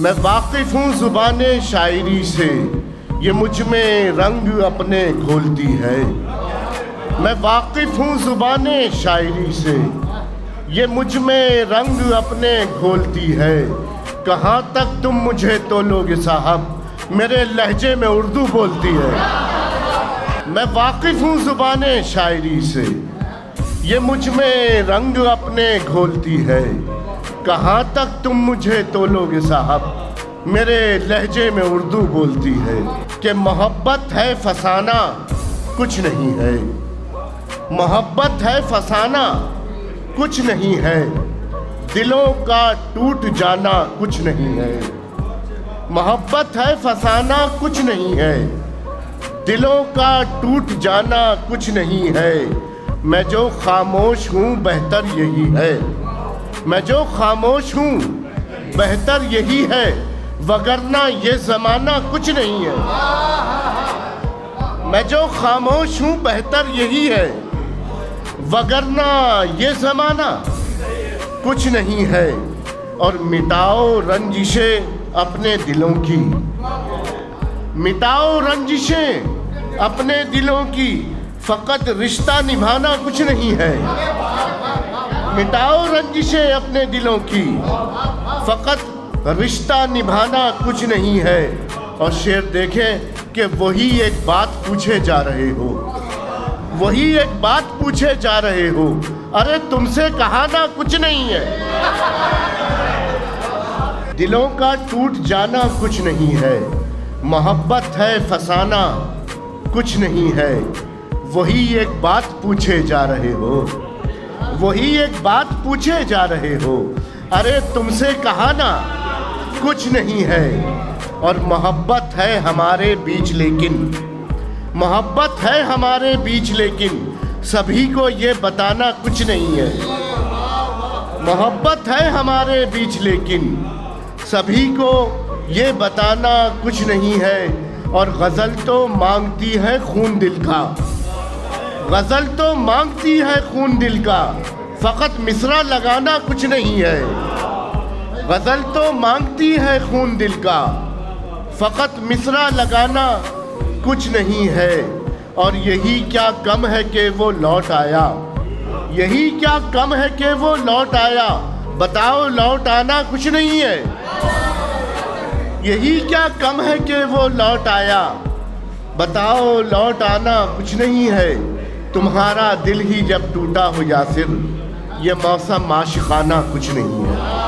मैं वाकिफ़ हूँ ज़ुबाने शायरी से, ये मुझ में रंग अपने घोलती है। मैं वाकिफ़ हूँ ज़ुबाने शायरी से, ये मुझ में रंग अपने घोलती है। कहाँ तक तुम मुझे तोलोगे साहब, मेरे लहजे में उर्दू बोलती है। मैं वाकिफ़ हूँ ज़ुबाने शायरी से, ये मुझ में रंग अपने घोलती है। कहाँ तक तुम मुझे तोलोगे साहब, मेरे लहजे में उर्दू बोलती है। कि मोहब्बत है फसाना कुछ नहीं है, मोहब्बत है फसाना कुछ नहीं है, दिलों का टूट जाना कुछ नहीं है। मोहब्बत है फसाना कुछ नहीं है, दिलों का टूट जाना कुछ नहीं है। मैं जो खामोश हूँ बेहतर यही है, मैं जो खामोश हूँ बेहतर यही है, वगरना ये ज़माना कुछ नहीं है। मैं जो खामोश हूँ बेहतर यही है, वगरना ये ज़माना कुछ नहीं है। और मिटाओ रंजिशें अपने दिलों की, मिटाओ रंजिशें अपने दिलों की, फ़कत रिश्ता निभाना कुछ नहीं है। मिटाओ रंजिशें अपने दिलों की, फ़कत रिश्ता निभाना कुछ नहीं है। और शेर देखें कि वही एक बात पूछे जा रहे हो, वही एक बात पूछे जा रहे हो, अरे तुमसे कहा ना कुछ नहीं है। दिलों का टूट जाना कुछ नहीं है, मोहब्बत है फसाना कुछ नहीं है। वही एक बात पूछे जा रहे हो, वही एक बात पूछे जा रहे हो, अरे तुमसे कहा ना कुछ नहीं है। और मोहब्बत है हमारे बीच लेकिन, मोहब्बत है हमारे बीच लेकिन, सभी को ये बताना कुछ नहीं है। मोहब्बत है हमारे बीच लेकिन, सभी को ये बताना कुछ नहीं है। और गज़ल तो मांगती है खून दिल का, गज़ल तो मांगती है खून दिल का, फ़कत मिसरा लगाना कुछ नहीं है। गज़ल तो मांगती है खून दिल का, फ़कत मिसरा लगाना कुछ नहीं है। और यही क्या कम है कि वो लौट आया, यही क्या कम है कि वो लौट आया, बताओ लौट आना कुछ नहीं है। यही क्या कम है कि वो लौट आया, बताओ लौट आना कुछ नहीं है। तुम्हारा दिल ही जब टूटा हो यासिर, ये मौसम आशिकाना कुछ नहीं है।